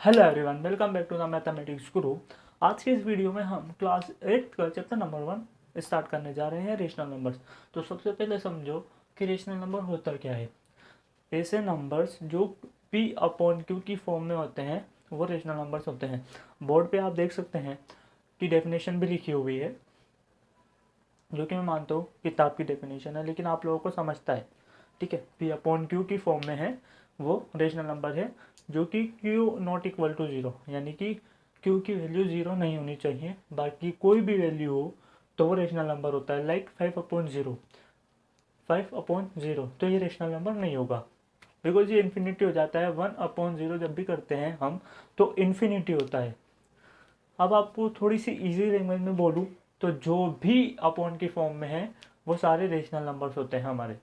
Hello everyone, welcome back to the mathematics guru. आज के इस वीडियो में हम क्लास 8 का चैप्टर नंबर 1 स्टार्ट करने जा रहे हैं, रेशनल नंबर्स। तो सबसे पहले समझो कि रेशनल नंबर होता क्या है। ऐसे नंबर्स जो p अपॉन q की फॉर्म में होते हैं वो रेशनल नंबर्स होते हैं। बोर्ड पे आप देख सकते हैं कि डेफिनेशन भी लिखी हुई है, जो कि मैं मानता हूँ किताब की डेफिनेशन है, लेकिन आप लोगों को समझता है। ठीक है, p अपॉन q की फॉर्म में है, वो रेशनल नंबर है जो कि q not equal to zero, यानी कि q की वैल्यू ज़ीरो नहीं होनी चाहिए, बाकी कोई भी वैल्यू हो तो वो रेशनल नंबर होता है। लाइक 5/0 तो ये रेशनल नंबर नहीं होगा, बिकॉज ये इन्फिनिटी हो जाता है। 1/0 जब भी करते हैं हम तो इन्फिनिटी होता है। अब आपको थोड़ी सी इजी लैंग्वेज में बोलूँ तो जो भी अपॉन की फॉर्म में है वो सारे रेशनल नंबर्स होते हैं हमारे।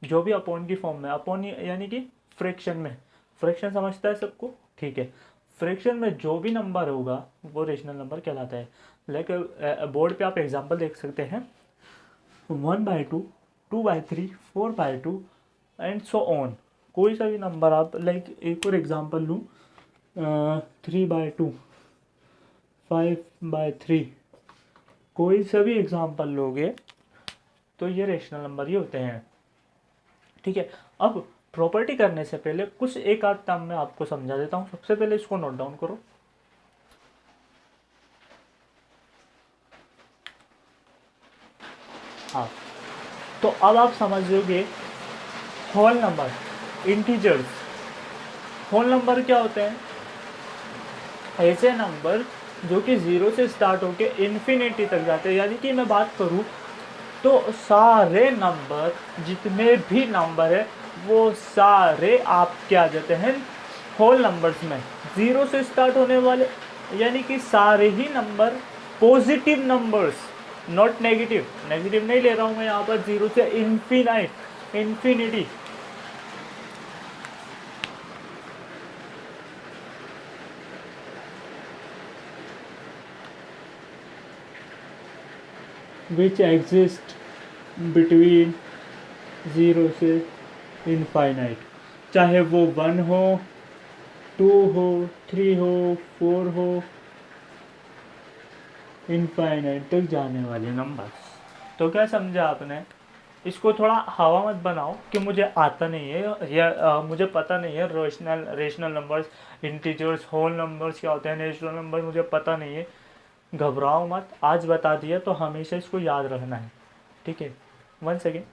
जो भी अपॉन की फॉर्म में, अपॉन यानी कि फ्रैक्शन में, फ्रैक्शन समझता है सबको, ठीक है। फ्रैक्शन में जो भी नंबर होगा वो रेशनल नंबर कहलाता है। लाइक बोर्ड पे आप एग्जांपल देख सकते हैं, 1/2, 2/3, 4/2 एंड सो ऑन। कोई सा भी नंबर आप, लाइक एक और एग्जांपल लूँ, 3/2, 5/3, कोई सा भी एग्जांपल लोगे तो ये रेशनल नंबर ही होते हैं। ठीक है, अब प्रॉपर्टी करने से पहले कुछ एक आध टर्म मैं आपको समझा देता हूँ। सबसे पहले इसको नोट डाउन करो। हाँ, तो अब आप समझोगे whole number, integers. Whole number क्या होते हैं? ऐसे नंबर जो कि जीरो से स्टार्ट होके इन्फिनिटी तक जाते हैं। यानी कि मैं बात करूँ तो सारे नंबर, जितने भी नंबर है वो सारे आपके आ जाते हैं होल नंबर्स में, जीरो से स्टार्ट होने वाले। यानी कि सारे ही number positive numbers, not negative. Negative नहीं ले रहा हूँ मैं यहाँ पर, जीरो से infinite, infinity. Which exist between zero से इनफाइनाइट, चाहे वो 1 हो, 2 हो, 3 हो, 4 हो, इनफाइनाइट तक जाने वाले नंबर्स। तो क्या समझा आपने? इसको थोड़ा हवा मत बनाओ कि मुझे आता नहीं है या मुझे पता नहीं है rational numbers, integers, whole numbers क्या होते हैं, नेचुरल नंबर मुझे पता नहीं है। घबराओ मत, आज बता दिया तो हमेशा इसको याद रखना है। ठीक है, 1 सेकेंड।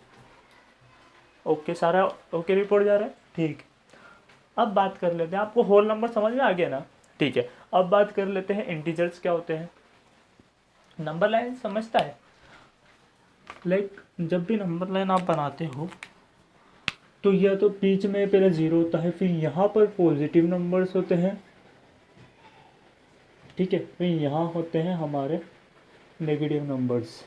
ओके, सारा ओके रिपोर्ट जा रहा है, ठीक। अब बात कर लेते हैं, आपको होल नंबर समझ में आ गया ना? ठीक है, अब बात कर लेते हैं इंटीजर्स क्या होते हैं। नंबर लाइन समझता है? लाइक जब भी नंबर लाइन आप बनाते हो तो यह तो बीच में पहले जीरो होता है, फिर यहाँ पर पॉजिटिव नंबर्स होते हैं, ठीक है, फिर यहाँ होते हैं हमारे नेगेटिव नंबर्स।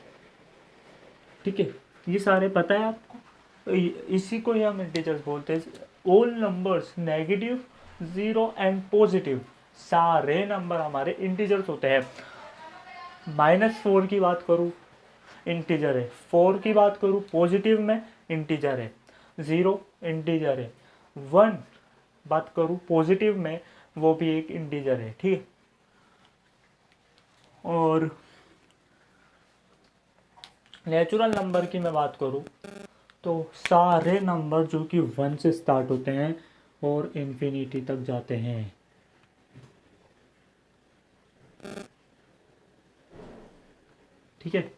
ठीक है, ये सारे पता है आपको? इसी को ही हम इंटीजर्स बोलते हैं। All numbers negative, zero and positive, सारे नंबर हमारे इंटीजर्स होते हैं। -4 की बात करूँ, इंटीजर है। 4 की बात करूँ पॉजिटिव में, इंटीजर है। 0 इंटीजर है। 1 बात करूँ पॉजिटिव में, वो भी एक इंटीजर है। ठीक है, और नेचुरल नंबर की मैं बात करूँ तो सारे नंबर जो कि 1 से स्टार्ट होते हैं और इन्फिनिटी तक जाते हैं। ठीक है,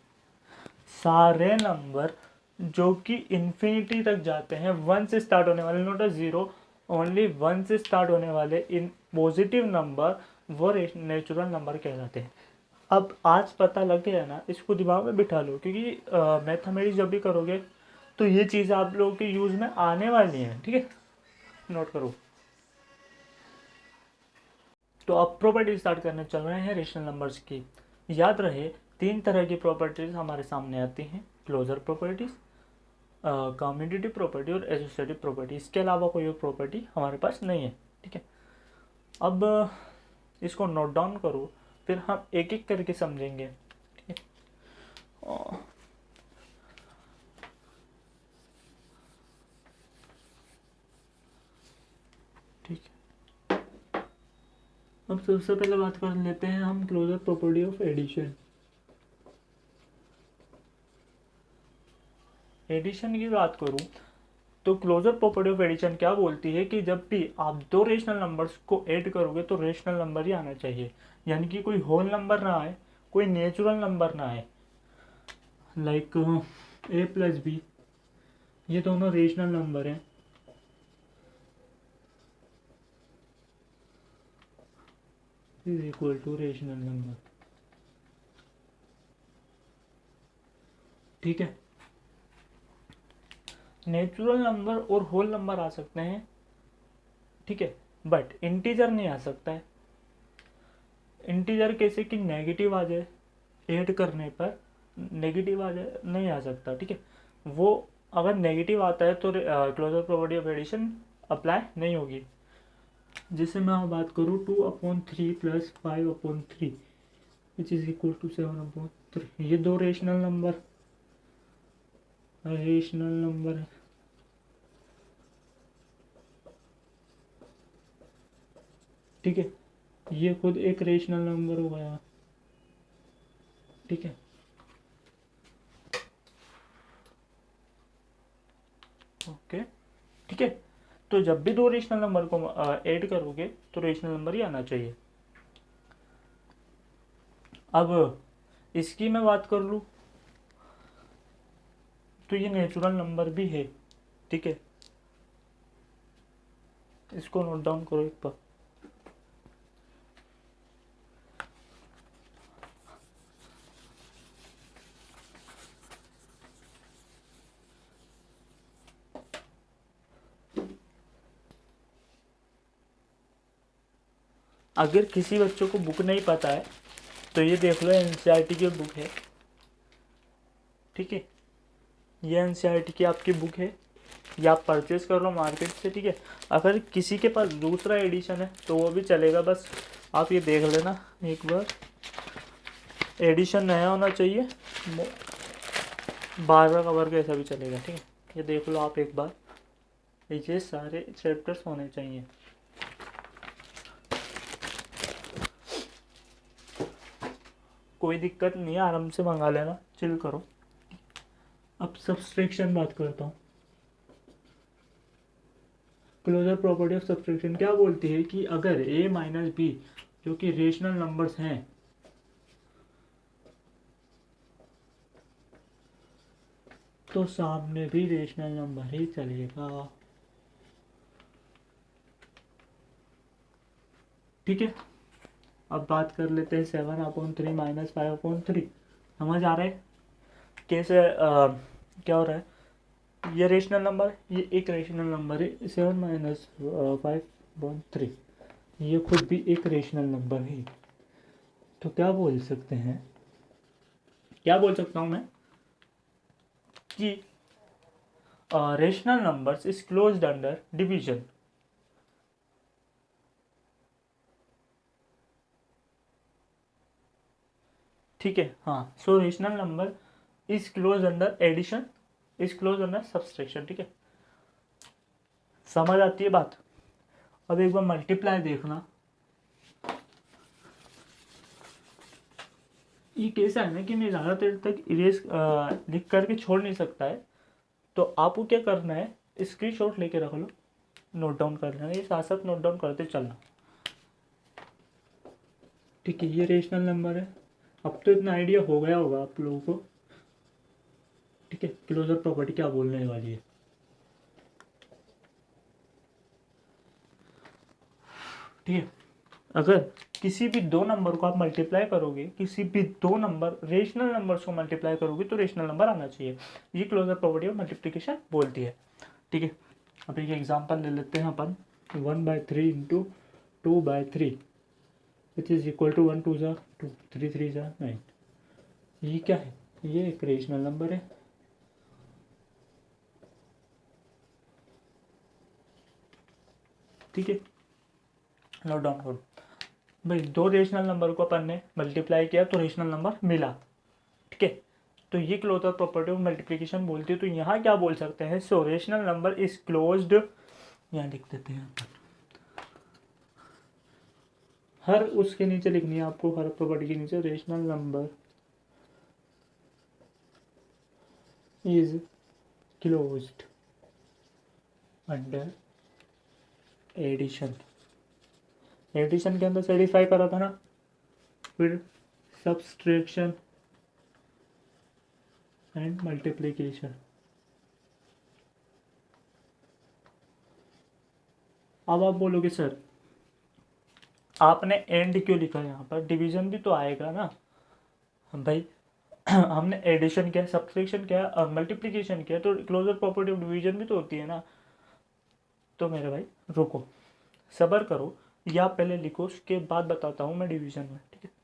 सारे नंबर जो कि इन्फिनिटी तक जाते हैं, 1 से स्टार्ट होने वाले, नॉट अ जीरो, ओनली 1 से स्टार्ट होने वाले इन पॉजिटिव नंबर, वो नेचुरल नंबर कहलाते हैं। अब आज पता लग गया ना, इसको दिमाग में बिठा लो, क्योंकि मैथमेटिक्स जब भी करोगे तो ये चीज़ आप लोगों के यूज़ में आने वाली हैं। ठीक है, नोट करो। तो अब प्रॉपर्टी स्टार्ट करने चल रहे हैं रेशनल नंबर्स की। याद रहे, 3 तरह की प्रॉपर्टीज हमारे सामने आती हैं, क्लोजर प्रॉपर्टीज, कम्यूटेटिव प्रॉपर्टी और एसोसिएटिव प्रॉपर्टी। इसके अलावा कोई और प्रॉपर्टी हमारे पास नहीं है। ठीक है, अब इसको नोट डाउन करो, फिर हम एक एक करके समझेंगे। ठीक है, ठीक है, अब सबसे पहले बात कर लेते हैं हम closure property of addition. Addition की बात करूं तो क्लोजर प्रॉपर्टी ऑफ एडिशन क्या बोलती है कि जब भी आप दो रेशनल नंबर्स को ऐड करोगे तो रेशनल नंबर ही आना चाहिए, यानी कि कोई होल नंबर ना आए, कोई नेचुरल नंबर ना आए। लाइक ए प्लस बी, ये दोनों रेशनल नंबर हैं, is equal to rational number. ठीक है, नेचुरल नंबर और होल नंबर आ सकते हैं, ठीक है, बट इंटीजर नहीं आ सकता है। इंटीजर कैसे कि नेगेटिव आ जाए, ऐड करने पर नेगेटिव आ जाए, नहीं आ सकता। ठीक है, वो अगर नेगेटिव आता है तो closure property of addition apply नहीं होगी। जैसे मैं बात करूँ 2/3 plus 5/3 which is equal to 7/3, ये दो रेशनल नंबर है। ठीक है, ये खुद एक रेशनल नंबर हो गया। ठीक है, ओके, ठीक है। तो जब भी दो रेशनल नंबर को ऐड करोगे तो रेशनल नंबर ही आना चाहिए। अब इसकी मैं बात कर लूँ तो ये नेचुरल नंबर भी है। ठीक है, इसको नोट डाउन करो एक बार। अगर किसी बच्चों को बुक नहीं पता है तो ये देख लो, एनसीईआरटी की बुक है। ठीक है, ये एनसीईआरटी की आपकी बुक है, ये आप परचेज कर लो मार्केट से। ठीक है, अगर किसी के पास दूसरा एडिशन है तो वो भी चलेगा, बस आप ये देख लेना एक बार, एडिशन नया होना चाहिए, 12 कवर का ऐसा भी चलेगा। ठीक है, ये देख लो आप एक बार, ये सारे चैप्टर्स होने चाहिए। कोई दिक्कत नहीं है, आराम से मंगा लेना, चिल करो। अब सब्सट्रैक्शन बात करता हूँ। क्लोजर प्रॉपर्टी ऑफ सब्सट्रैक्शन क्या बोलती है कि अगर a माइनस बी जो कि रेशनल नंबर्स हैं, तो सामने भी रेशनल नंबर ही चलेगा। ठीक है, अब बात कर लेते हैं 7/3 माइनस 5/3। समझ आ रहा है कैसे क्या हो रहा है? ये रेशनल नंबर, ये एक रेशनल नंबर है, 7 माइनस 5/3, ये खुद भी एक रेशनल नंबर है। तो क्या बोल सकते हैं, क्या बोल सकता हूँ मैं कि rational numbers is closed under division. ठीक है, हाँ, so rational number is close under addition, is close under subtraction. ठीक है, समझ आती है बात? अब एक बार मल्टीप्लाई देखना, ये कैसा है ना कि मैं ज़्यादा देर तक इरेज लिख करके छोड़ नहीं सकता है, तो आपको क्या करना है, स्क्रीनशॉट लेके रख लो, नोट डाउन कर लेना, ये साथ साथ नोट डाउन करते चलना। ठीक है, ये रेशनल नंबर है, अब तो इतना आइडिया हो गया होगा आप लोगों को। ठीक है, क्लोजर प्रॉपर्टी क्या बोलने वाली है। ठीक है, अगर किसी भी दो नंबर को आप मल्टीप्लाई करोगे, किसी भी दो नंबर रेशनल नंबर्स को मल्टीप्लाई करोगे तो रेशनल नंबर आना चाहिए, ये क्लोजर प्रॉपर्टी ऑफ मल्टीप्लिकेशन बोलती है। ठीक है, अब एक एग्जांपल ले लेते हैं अपन, 1/3 into 2/3 which is equal to 1 2 ज़ा 2 3 3 ज़ा 9। ये क्या है? ये एक रेशनल नंबर है। ठीक है, नोट डाउन करो भाई, दो रेशनल नंबर को अपन ने मल्टीप्लाई किया तो रेशनल नंबर मिला। ठीक है, तो ये क्लोजर प्रॉपर्टी ऑफ मल्टीप्लिकेशन बोलती है। तो यहाँ क्या बोल सकते हैं, सो रेशनल नंबर इज क्लोज्ड, यहाँ लिख देते हैं हर उसके नीचे लिखनी है आपको, हर प्रॉपर्टी के नीचे rational number is closed under addition. Addition के अंदर सेटिस्फाई करा था ना, फिर सब्सट्रैक्शन एंड मल्टीप्लिकेशन। अब आप बोलोगे सर आपने एंड क्यों लिखा है यहाँ पर, डिवीजन भी तो आएगा ना। भाई हमने एडिशन किया, सब्सट्रैक्शन किया और मल्टीप्लिकेशन किया, तो क्लोजर प्रॉपर्टी ऑफ डिवीजन भी तो होती है ना। तो मेरे भाई रुको, सब्र करो, या पहले लिखो, उसके बाद बताता हूँ मैं डिवीजन में, ठीक है।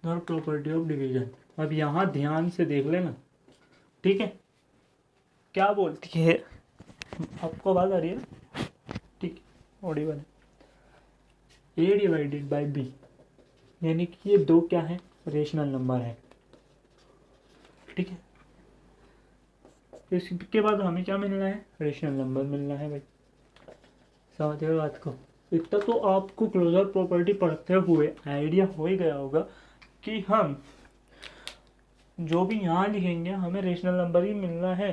और प्रॉपर्टी ऑफ डिवीजन, अब यहाँ ध्यान से देख लेना, ठीक है। क्या बोलती है, आपको आवाज आ रही है, ठीक, ऑडिबल है। ए डिवाइडेड बाई बी, यानी कि ये दो क्या है, रेशनल नंबर है, ठीक है। इसके बाद हमें क्या मिलना है, रेशनल नंबर मिलना है भाई, समझिए बात को। इतना तो आपको क्लोजर प्रॉपर्टी पढ़ते हुए आइडिया हो ही गया होगा कि हम जो भी यहाँ लिखेंगे हमें रेशनल नंबर ही मिलना है।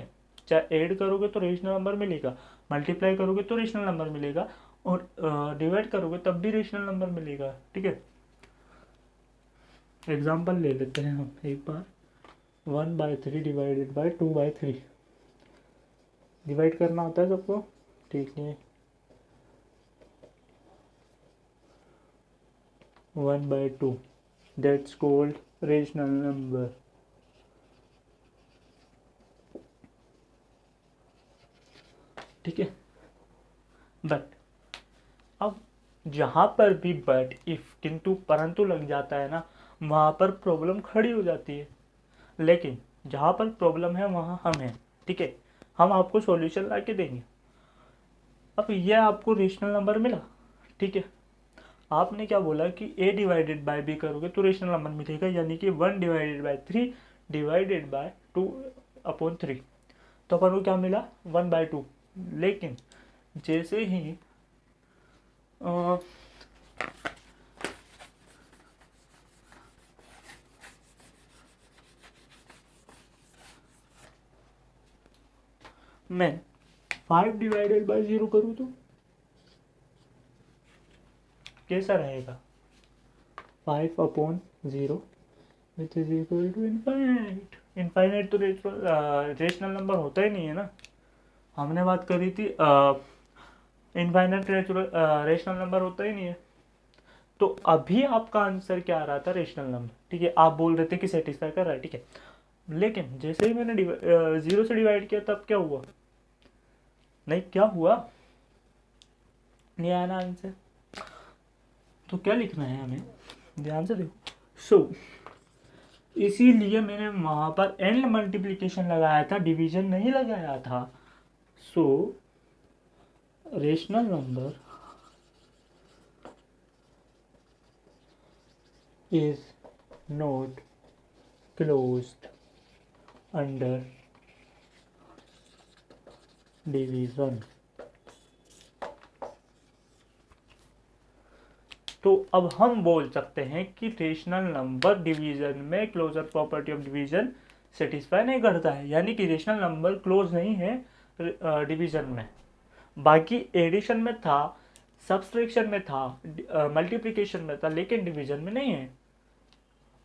चाहे ऐड करोगे तो रेशनल नंबर मिलेगा, मल्टीप्लाई करोगे तो रेशनल नंबर मिलेगा, और डिवाइड करोगे तब भी रेशनल नंबर मिलेगा, ठीक है। एग्जाम्पल ले लेते हैं हम एक बार, 1/3 डिवाइडेड बाई 2/3, डिवाइड करना होता है सबको, ठीक है। 1/2 दैट्स कॉल्ड रेशनल नंबर, ठीक है। बट अब जहाँ पर भी बट, इफ, किंतु, परंतु लग जाता है ना, वहाँ पर प्रॉब्लम खड़ी हो जाती है। लेकिन जहाँ पर प्रॉब्लम है वहाँ हम हैं, ठीक है, हम आपको सॉल्यूशन ला के देंगे। अब यह आपको रेशनल नंबर मिला, ठीक है। आपने क्या बोला कि a डिवाइडेड बाय b करोगे तो रेशनल नंबर मिलेगा, यानी कि 1/3 डिवाइडेड बाय 2/3, तो अपन को क्या मिला, 1/2। लेकिन जैसे ही मैं 5 डिवाइडेड बाय 0 करूँ तो कैसा रहेगा, 5/0 which is equal to infinite. Infinite तो रेशनल नंबर होता ही नहीं है ना, हमने बात करी थी इनफाइनाइट रेशनल नंबर होता ही नहीं है। तो अभी आपका आंसर क्या आ रहा था, रेशनल नंबर, ठीक है। आप बोल रहे थे कि सेटिस्फाई कर रहा है, ठीक है। लेकिन जैसे ही मैंने 0 से डिवाइड किया तब क्या हुआ, नहीं क्या हुआ, नहीं आया ना आंसर। तो क्या लिखना है हमें, ध्यान से देखो। सो इसीलिए मैंने वहां पर एंड मल्टीप्लिकेशन लगाया था, डिवीजन नहीं लगाया था। So rational number is not closed under division। तो अब हम बोल सकते हैं कि रेशनल नंबर डिवीजन में closure property of division satisfy नहीं करता है, यानी कि रेशनल नंबर क्लोज नहीं है डिवीजन में। बाकी एडिशन में था, सब्सट्रैक्शन में था, मल्टीप्लिकेशन में था, लेकिन डिवीजन में नहीं है।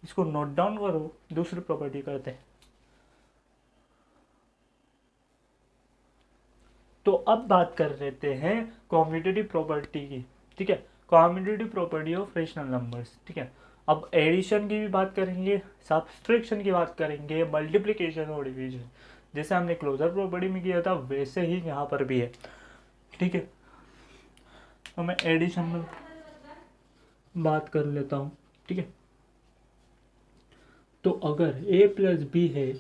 इसको नोट डाउन करो, दूसरी प्रॉपर्टी करते हैं। तो अब बात कर लेते हैं कॉम्यूटेटिव प्रॉपर्टी की, ठीक है, commutative property of rational numbers, ठीक है। अब एडिशन की भी बात करेंगे, सब्सट्रैक्शन की बात करेंगे, मल्टीप्लिकेशन और डिवीजन, जैसे हमने क्लोजर प्रॉपर्टी में किया था वैसे ही यहाँ पर भी है, ठीक है। तो मैं एडिशन में बात कर लेता हूँ, ठीक है। तो अगर a प्लस बी है,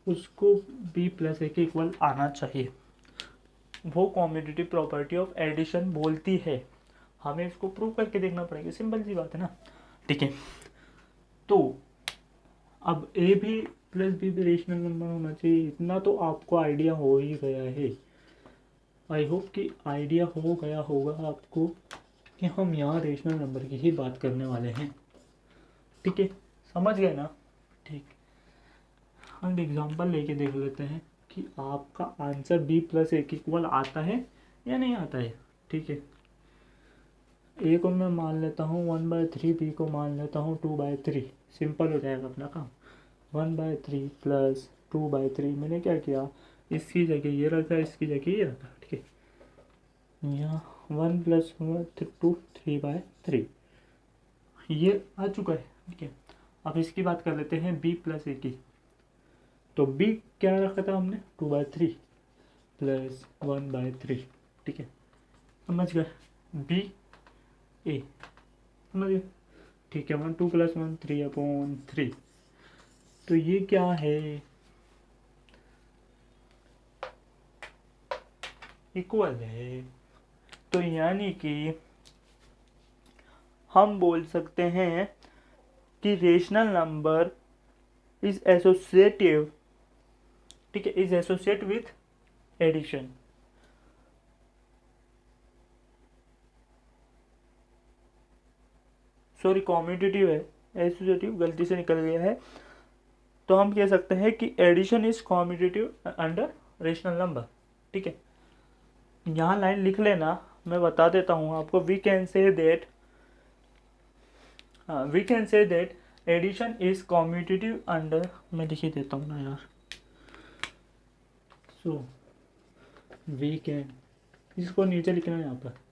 उसको b प्लस a के इक्वल आना चाहिए, वो कॉम्यूटेटिव प्रॉपर्टी ऑफ एडिशन बोलती है। हमें इसको प्रूव करके देखना पड़ेगा, सिंपल सी बात है ना, ठीक है। तो अब a भी प्लस बी भी रेशनल नंबर होना चाहिए, इतना तो आपको आइडिया हो ही गया है। आई होप कि आइडिया हो गया होगा आपको कि हम यहाँ रेशनल नंबर की ही बात करने वाले हैं, ठीक है, समझ गए ना। ठीक, हम एग्जांपल लेके देख लेते हैं कि आपका आंसर b प्लस ए के इक्वल आता है या नहीं आता है, ठीक है। ए को मैं मान लेता हूँ 1/3, बी को मान लेता हूँ 2/3, सिंपल हो जाएगा अपना काम। 1/3 प्लस 2/3, मैंने क्या किया, इसकी जगह ये रखा, इसकी जगह ये रखा, ठीक है। यहाँ 1 प्लस 2 3/3 ये आ चुका है, ठीक है। अब इसकी बात कर लेते हैं b प्लस ए की। तो b क्या रखा था हमने, 2/3 प्लस 1/3, ठीक है, समझ गए। b a समझ गए, ठीक है। 1 2 प्लस 1 3/3, तो ये क्या है, इक्वल है। तो यानी कि हम बोल सकते हैं कि रेशनल नंबर इज एसोसिएटिव, ठीक है, is associate with addition. Sorry, commutative है, एसोसिएटिव गलती से निकल गया है। तो हम कह सकते हैं कि addition is commutative under rational number, ठीक है। यहाँ लाइन लिख लेना, मैं बता देता हूँ आपको। We can say that addition is commutative under, मैं लिख ही देता हूँ ना यार। सो वी कैन, इसको नीचे लिखना है यहाँ पर।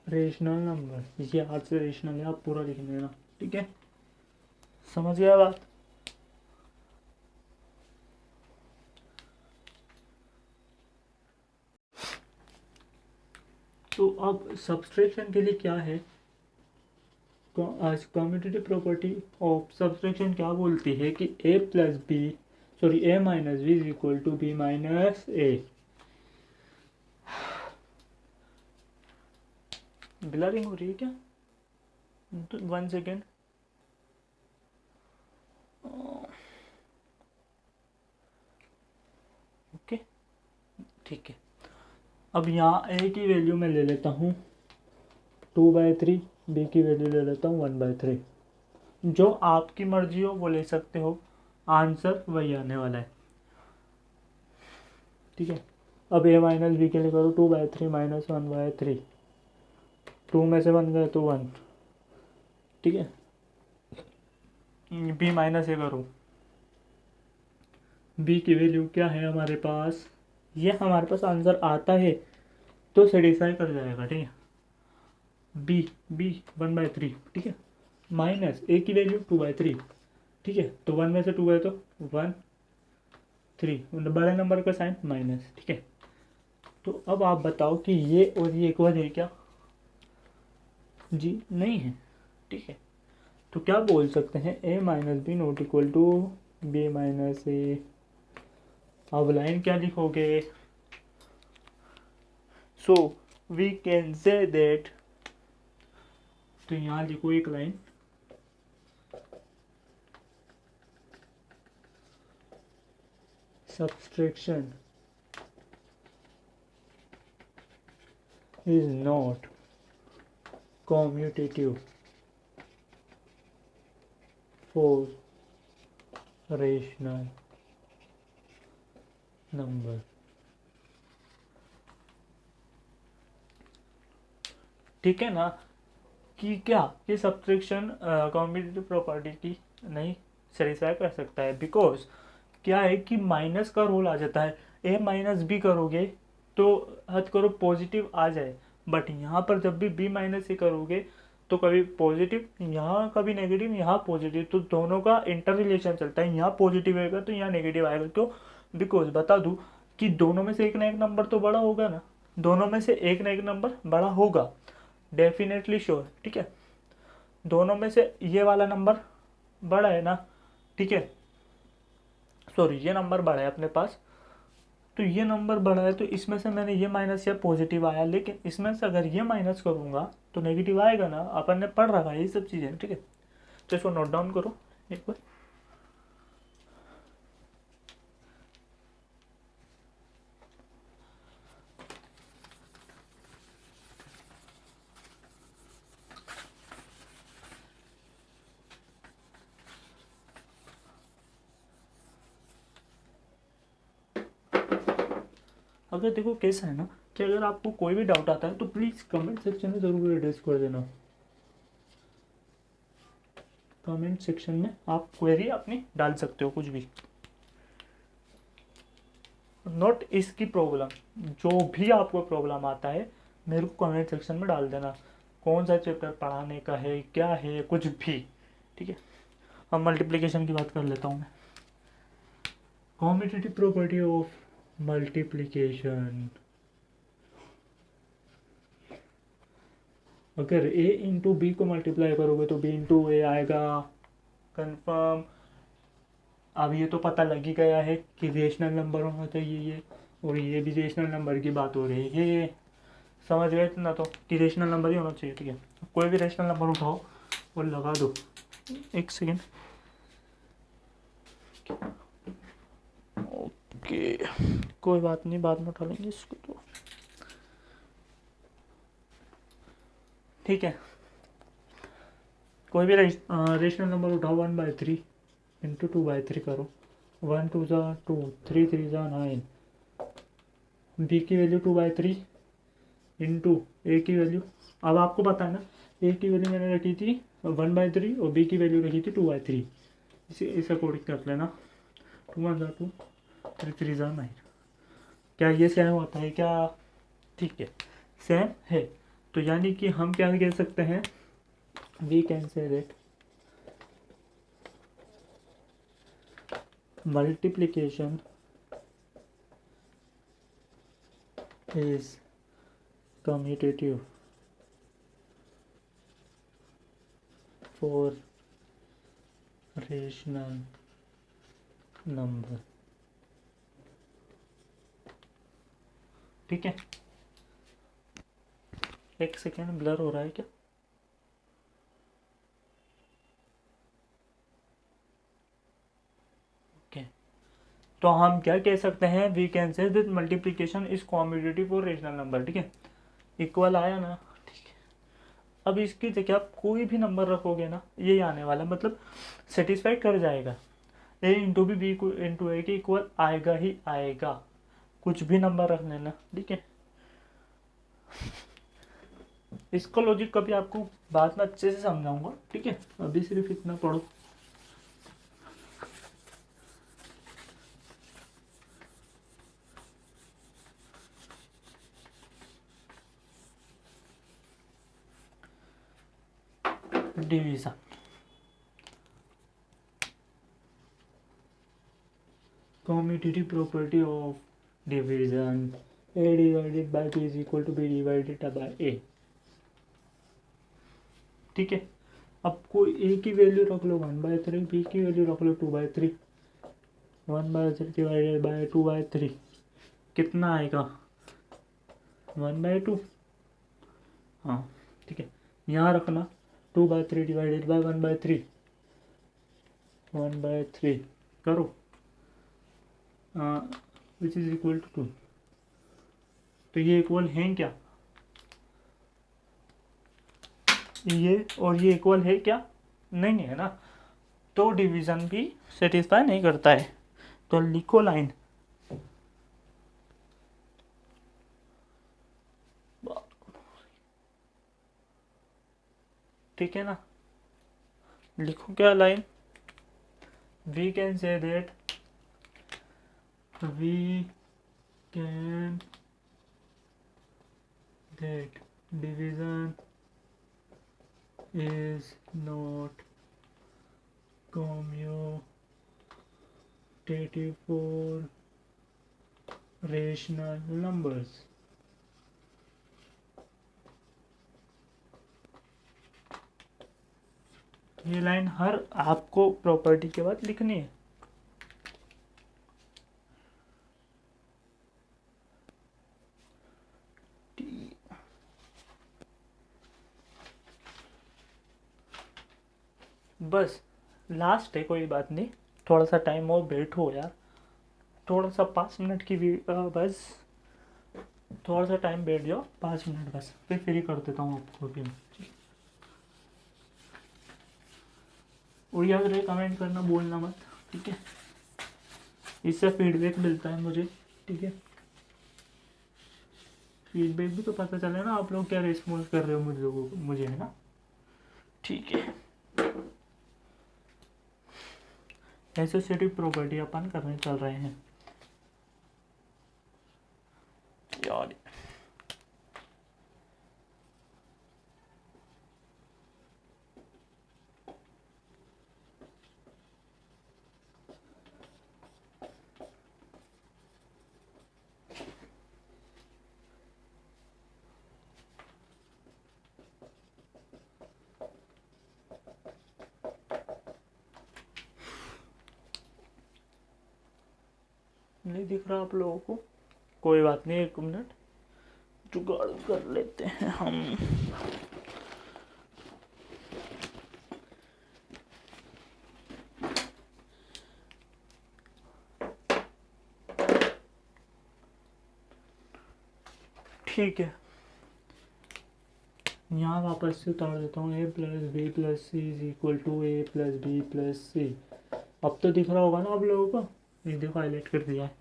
रेशनल नंबर, ये हाथ से रेशनल है, आप पूरा लिख लेना, ठीक है, समझ गया बात। तो अब सब्सट्रैक्शन के लिए क्या है, कम्यूटेटिव प्रॉपर्टी ऑफ सब्सट्रैक्शन क्या बोलती है कि a plus b, sorry a minus b is equal to B minus a. Blurring हो रही है क्या, तो 1 सेकेंड। ओके, ठीक है। अब यहाँ a की वैल्यू मैं ले लेता हूँ 2/3, b की वैल्यू ले लेता हूँ 1/3। जो आपकी मर्जी हो वो ले सकते हो, आंसर वही आने वाला है, ठीक है। अब a माइनस बी के लिए करो 2/3 माइनस 1/3, 2 में से 1 गए तो 1, ठीक है। b माइनस ए करो, b की वैल्यू क्या है हमारे पास, ये हमारे पास आंसर आता है तो सेटिस्फाई कर जाएगा, ठीक है। b 1/3, ठीक है, माइनस a की वैल्यू 2/3, ठीक है। तो 1 में से 2 गए तो 1 3, बड़े नंबर का साइन माइनस, ठीक है। तो अब आप बताओ कि ये और ये इक्वल है क्या, जी नहीं है, ठीक है। तो क्या बोल सकते हैं, a minus B not equal to B minus A. अब लाइन क्या लिखोगे, so we can say that, तो यहाँ लिखो एक line, subtraction is not commutative for rational number, ठीक है ना। कि क्या ये सब्सट्रैक्शन कॉम्यूटेटिव प्रॉपर्टी की नहीं सेटिस्फाई कर सकता है, बिकॉज क्या है कि माइनस का रूल आ जाता है। a माइनस बी करोगे तो हद करो पॉजिटिव आ जाए, बट यहाँ पर जब भी बी माइनस ए करोगे तो कभी पॉजिटिव यहाँ, कभी नेगेटिव यहाँ पॉजिटिव, तो दोनों का इंटर रिलेशन चलता है। यहाँ पॉजिटिव आएगा तो यहाँ नेगेटिव आएगा। क्यों? बिकॉज बता दूँ कि दोनों में से एक ना एक नंबर तो बड़ा होगा ना, दोनों में से एक ना एक नंबर बड़ा होगा, डेफिनेटली श्योर। ठीक है, दोनों में से ये वाला नंबर बड़ा है ना, ठीक है, सॉरी ये नंबर बड़ा है अपने पास, तो ये नंबर बड़ा है, तो इसमें से मैंने ये माइनस या पॉजिटिव आया, लेकिन इसमें से अगर ये माइनस करूँगा तो नेगेटिव आएगा ना, अपन ने पढ़ रखा है ये सब चीज़ें। ठीक है, तो इसको नोट डाउन करो एक बार। अगर देखो कैसा है ना कि अगर आपको कोई भी डाउट आता है तो प्लीज़ कमेंट सेक्शन में ज़रूर एड्रेस कर देना। कमेंट सेक्शन में आप क्वेरी अपनी डाल सकते हो, कुछ भी, नोट इसकी प्रॉब्लम, जो भी आपको प्रॉब्लम आता है मेरे को कमेंट सेक्शन में डाल देना। कौन सा चैप्टर पढ़ाने का है, क्या है, कुछ भी। ठीक है, अब मल्टीप्लिकेशन की बात कर लेता हूँ मैं। कॉम्पिटिटिव प्रॉपर्टी ऑफ मल्टीप्लिकेशन, अगर a इंटू बी को मल्टीप्लाई करोगे तो b इंटू ए आएगा, कंफर्म। अब ये तो पता लग ही गया है कि रेशनल नंबर होना चाहिए ये, और ये भी रेशनल नंबर की बात हो रही है, ये समझ गए ना, तो कि रेशनल नंबर ही होना चाहिए। ठीक है, कोई भी रेशनल नंबर उठाओ और लगा दो। एक सेकेंड, ओके कोई बात नहीं, बाद में उठा लेंगे इसको तो। ठीक है, कोई भी रेशनल नंबर उठाओ, 1/3 इंटू 2/3 करो, 1 2 ज़ा 2, 3 3 ज़ा 9, बी की वैल्यू 2/3 इंटू ए की वैल्यू, अब आपको पता है ना ए की वैल्यू मैंने रखी थी 1/3 और बी की वैल्यू रखी थी 2/3, इस अकॉर्डिंग कर लेना। 2 1 ज़ा 2, 3 3 ज़ा 9। क्या ये सेम होता है क्या? ठीक है, सेम है, तो यानी कि हम क्या कह सकते हैं, we can say that multiplication is commutative for rational number। ठीक है, एक सेकेंड, ब्लर हो रहा है क्या? तो हम क्या कह सकते हैं, we can say that multiplication is commutative for rational number. ठीक है, इक्वल आया ना, ठीक है। अब इसकी जगह आप कोई भी नंबर रखोगे ना, ये आने वाला, मतलब सेटिस्फाई कर जाएगा। ए इंटू बी इंटू ए के इक्वल आएगा ही आएगा, कुछ भी नंबर रख लेना। ठीक है, इसका लॉजिक कभी आपको बाद में अच्छे से समझाऊंगा। ठीक है, अभी सिर्फ इतना पढ़ो। Division, commutative property of division, a divided by b is equal to b divided by a। ठीक है, अब कोई a की वैल्यू रख लो 1/3, b की वैल्यू रख लो 2/3, 1/3 डिवाइडेड बाय 2/3 कितना आएगा, 1/2। हाँ ठीक है, यहाँ रखना 2/3 डिवाइडेड बाय 1/3, 1/3 करो, विच इज इक्वल टू 2। तो ये इक्वल हैं क्या, ये और ये इक्वल है क्या? नहीं है ना, तो डिवीजन भी सेटिस्फाई नहीं करता है। तो लिखो लाइन, ठीक है ना, लिखो क्या line, we can say that वी कैन that division is not commutative for rational numbers. ये लाइन हर आपको प्रॉपर्टी के बाद लिखनी है। बस लास्ट है, कोई बात नहीं, थोड़ा सा टाइम और वेट हो यार, थोड़ा सा 5 मिनट की भी बस थोड़ा सा टाइम बैठ जाओ, 5 मिनट बस, फिर फ्री कर देता हूँ आपको भी। और याद रहे कमेंट करना बोलना मत, ठीक है, इससे फीडबैक मिलता है मुझे, ठीक है, फीडबैक भी तो पता चले ना आप लोग क्या रिस्पॉन्स कर रहे हो मुझे है ना, ठीक है। एसोसिएटिव प्रॉपर्टी अपन करने चल रहे हैं यार। नहीं दिख रहा आप लोगों को, कोई बात नहीं, 1 मिनट जुगाड़ कर लेते हैं हम। ठीक है, यहाँ वापस से उतार देता हूँ, a plus B plus C is equal to A plus B plus C. अब तो दिख रहा होगा ना आप लोगों को, ये देखो हाईलाइट कर दिया है,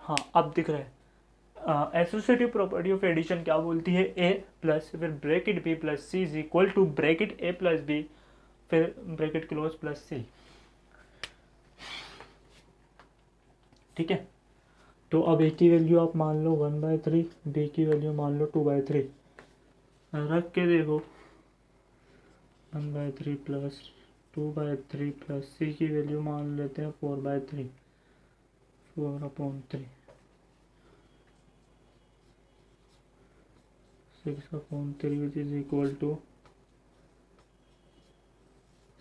हाँ अब दिख रहा है। एसोसिएटिव प्रॉपर्टी ऑफ एडिशन क्या बोलती है, a प्लस फिर bracket b plus C is equal to bracket a plus b फिर ब्रैकेट क्लोज प्लस सी, ठीक है। तो अब a की वैल्यू आप मान लो 1/3, b की वैल्यू मान लो 2/3, रख के देखो 1/3 प्लस 2/3 प्लस सी की वैल्यू मान लेते हैं 4/3, 4/3, 6/3 विच इज इक्वल टू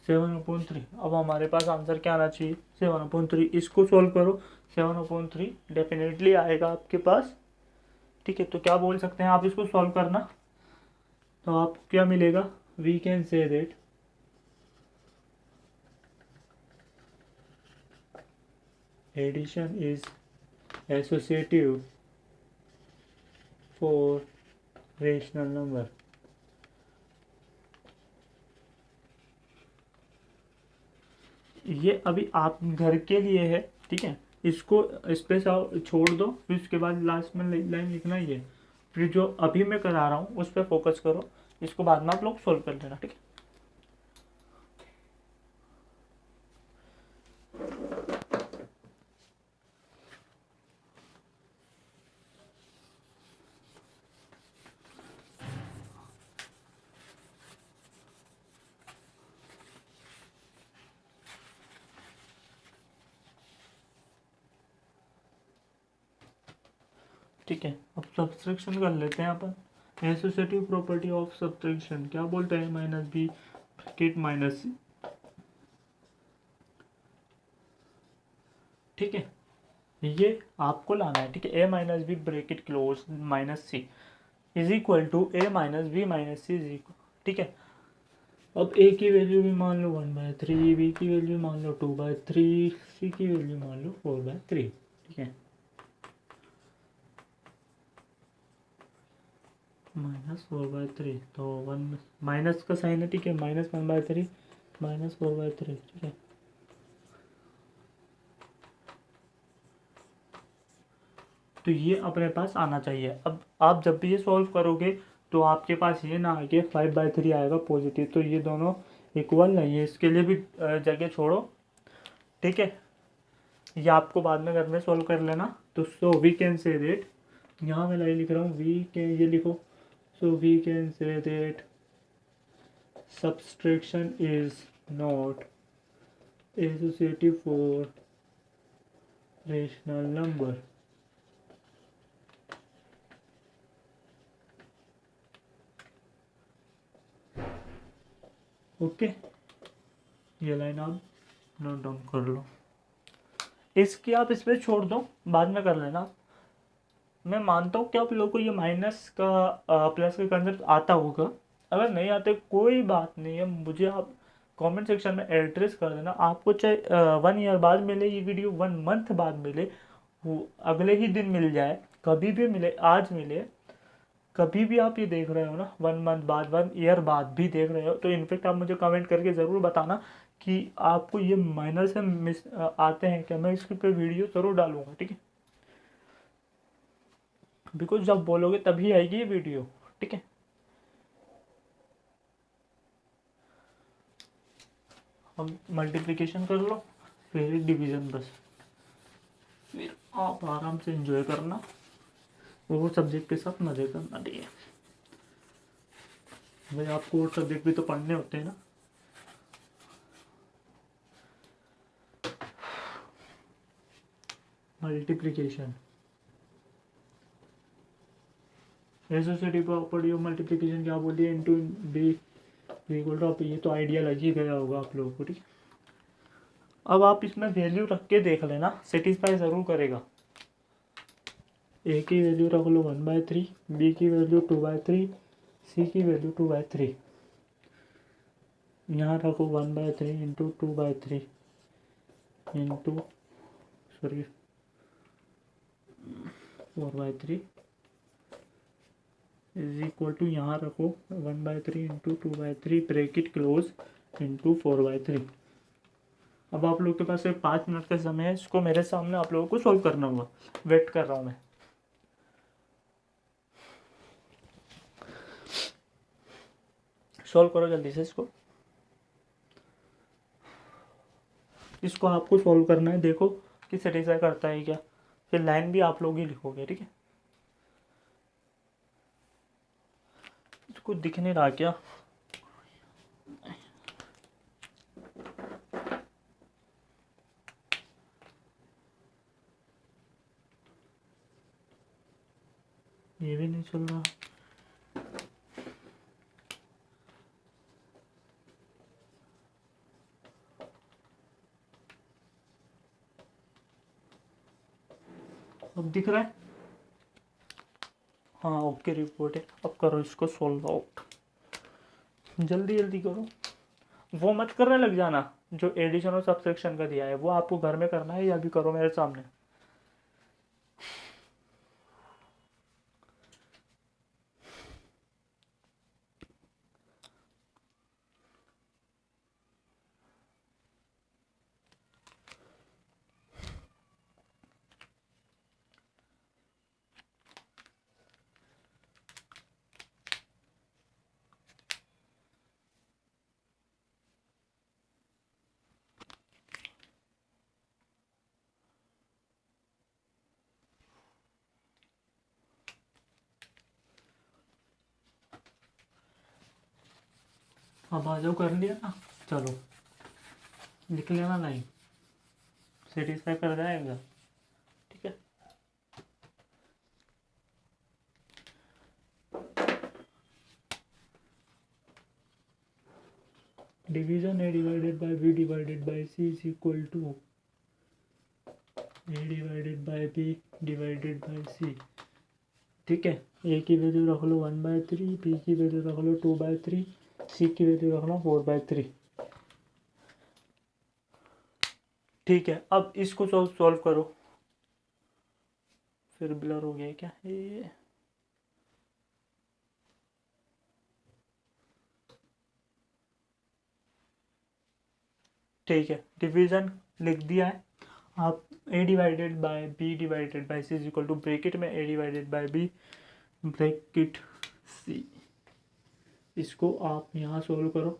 7/3। अब हमारे पास आंसर क्या आना चाहिए, 7/3। इसको सॉल्व करो, 7/3 डेफिनेटली आएगा आपके पास, ठीक है। तो क्या बोल सकते हैं आप इसको सॉल्व करना, तो आपको क्या मिलेगा, we can say that addition is associative for rational number. ये अभी आप घर के लिए है, ठीक है, इसको स्पेस छोड़ दो, फिर उसके बाद लास्ट में लाइन लिखना ही है, फिर जो अभी मैं करा रहा हूँ उस पर फोकस करो, इसको बाद में आप लोग सोल्व कर लेना, ठीक है। ठीक है, अब सब्सट्रैक्शन कर लेते हैं अपन। एसोसिएटिव प्रॉपर्टी ऑफ सब्सट्रैक्शन क्या बोलते हैं, minus B bracket minus C, ठीक है, ये आपको लाना है, ठीक है। A minus B bracket close minus C is equal to A minus B minus C is equal, ठीक है। अब ए की वैल्यू भी मान लो 1/3, बी की वैल्यू मान लो 2/3, सी की वैल्यू मान लो 4/3, ठीक है, -4/3, तो 1 माइनस का साइन है, ठीक है, -1/3 -4/3, ठीक है। तो ये अपने पास आना चाहिए। अब आप जब भी ये सॉल्व करोगे तो आपके पास ये ना आगे 5/3 आएगा पॉजिटिव, तो ये दोनों इक्वल नहीं है, इसके लिए भी जगह छोड़ो, ठीक है, ये आपको बाद में घर में सॉल्व कर लेना। तो so we can say that यहाँ मैं लाइन लिख रहा हूँ वी कैन, ये लिखो, so we can say that subtraction is not associative for rational number. Okay, ये लाइन आप नोट डाउन कर लो। इसकी आप इस पर छोड़ दो, बाद में कर लेना। मैं मानता हूँ कि आप लोगों को ये माइनस का प्लस का कंसेप्ट आता होगा। अगर नहीं आते कोई बात नहीं है, मुझे आप कमेंट सेक्शन में एड्रेस कर देना। आपको चाहे 1 ईयर बाद मिले ये वीडियो, 1 मंथ बाद मिले, वो अगले ही दिन मिल जाए, कभी भी मिले, आज मिले, कभी भी आप ये देख रहे हो ना, 1 मंथ बाद, 1 ईयर बाद भी देख रहे हो, तो इनफेक्ट आप मुझे कमेंट करके ज़रूर बताना कि आपको ये माइनर से मिस आते हैं क्या। मैं इसके पे वीडियो ज़रूर डालूंगा, ठीक है, बिकॉज जब बोलोगे तभी आएगी ये वीडियो, ठीक है। हम मल्टीप्लिकेशन कर लो, फिर डिवीज़न, बस फिर आप आराम से एंजॉय करना, वो सब्जेक्ट के साथ मज़े करना, ठीक है भाई। आपको और सब्जेक्ट भी तो पढ़ने होते हैं ना। Multiplication, associative property of multiplication क्या बोली है, इनटू बी इक्वल टू, ये तो आइडिया लग ही गया होगा आप लोगों को, ठीक। अब आप इसमें वैल्यू रख के देख लेना, सेटिस्फाई ज़रूर करेगा। ए की वैल्यू रख लो 1/3, बी की वैल्यू 2/3, सी की वैल्यू 2/3। यहाँ रखो 1/3 into 2/3 into, sorry 4/3 is equal to, यहाँ रखो 1/3 इंटू 2/3 ब्रैकेट क्लोज इंटू 4/3। अब आप लोग के पास सिर्फ 5 मिनट का समय है, इसको मेरे सामने आप लोगों को सॉल्व करना होगा। वेट कर रहा हूँ मैं। सॉल्व करो जल्दी से इसको आपको सॉल्व करना है, देखो कि सेटिस्फाई करता है क्या। फिर लाइन भी आप लोग ही लिखोगे, ठीक है। इसको दिख नहीं रहा क्या, ये भी नहीं चल रहा। अब दिख रहा है, हाँ ओके रिपोर्ट है। अब करो इसको सॉल्व आउट, जल्दी जल्दी करो। वो मत करने लग जाना जो एडिशन और सब्सट्रैक्शन का दिया है, वो आपको घर में करना है, या भी करो मेरे सामने। अब आ जाओ, कर लिया ना, चलो लिख लेना लाइन, सेटिस्फाई कर जाएगा, ठीक है। Division A divided by B divided by C is equal to A divided by B divided by C, ठीक है। ए की वैल्यू रख लो 1/3, बी की वैल्यू रख लो 2/3, सी की वैल्यू रख लो 4/3, ठीक है। अब इसको सॉल्व करो, फिर ब्लर हो गया क्या ये, ठीक है। डिवीजन लिख दिया है, आप A divided by B divided by C is equal to, bracket में A divided by B bracket C, इसको आप यहाँ सोल्व करो।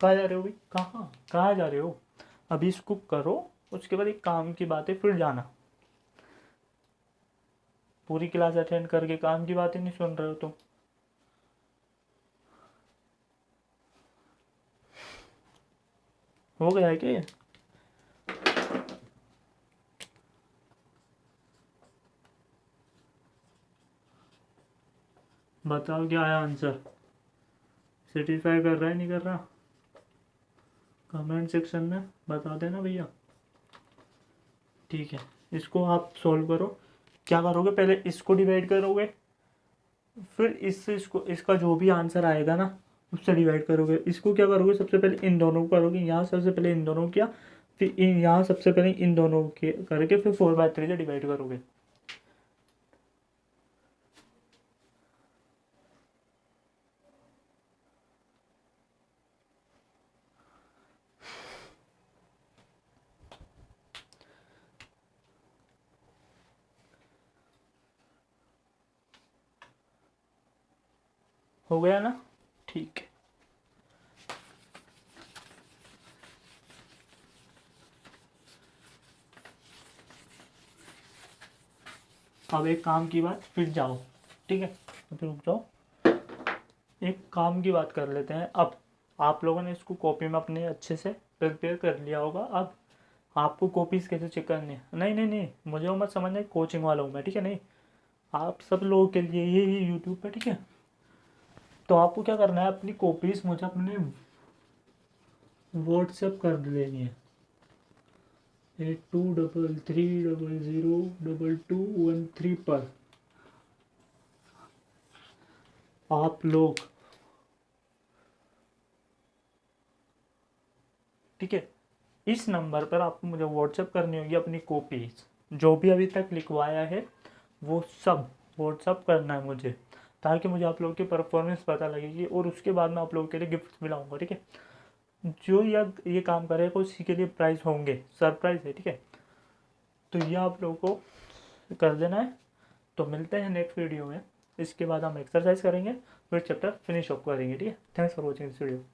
कहाँ जा रहे हो भाई, कहाँ जा रहे हो, अभी इसको करो, उसके बाद एक काम की बात है, फिर जाना। पूरी क्लास अटेंड करके काम की बात ही नहीं सुन रहे हो तुम। हो गया है क्या ये? बताओ क्या आया आंसर, सेटिस्फाई कर रहा है नहीं कर रहा, कमेंट सेक्शन में बता देना भैया। ठीक है, इसको आप सॉल्व करो। क्या करोगे, पहले इसको डिवाइड करोगे, फिर इससे इसको, इसका जो भी आंसर आएगा ना उससे डिवाइड करोगे। इसको क्या करोगे, सबसे पहले इन दोनों को करोगे, यहाँ सबसे पहले इन दोनों को किया, फिर यहाँ सबसे पहले इन दोनों के करके फिर 4/3 से डिवाइड करोगे। हो गया ना? ठीक है, अब एक काम की बात फिर जाओ। ठीक है, तो फिर रुक जाओ, एक काम की बात कर लेते हैं। अब आप लोगों ने इसको कॉपी में अपने अच्छे से प्रिपेयर कर लिया होगा। अब आपको कॉपीज कैसे चेक करनी है, नहीं नहीं नहीं, मुझे वो मत समझना कोचिंग वाला हूँ मैं, ठीक है? नहीं, आप सब लोगों के लिए ये यूट्यूब पे, ठीक है? तो आपको क्या करना है, अपनी कॉपीज मुझे अपने व्हाट्सएप कर लेनी है, 8233002213 पर। आप लोग, ठीक है, इस नंबर पर आपको मुझे व्हाट्सएप करनी होगी अपनी कॉपीज, जो भी अभी तक लिखवाया है वो सब व्हाट्सएप करना है मुझे, ताकि मुझे आप लोगों की परफॉर्मेंस पता लगेगी और उसके बाद मैं आप लोगों के लिए गिफ्ट भी लाऊंगा। ठीक है, जो ये काम करेगा उसी के लिए प्राइज़ होंगे, सरप्राइज है। ठीक है, तो ये आप लोगों को कर देना है। तो मिलते हैं नेक्स्ट वीडियो में, इसके बाद हम एक्सरसाइज करेंगे, फिर चैप्टर फिनिश अप करेंगे। ठीक है, thanks for watching this video.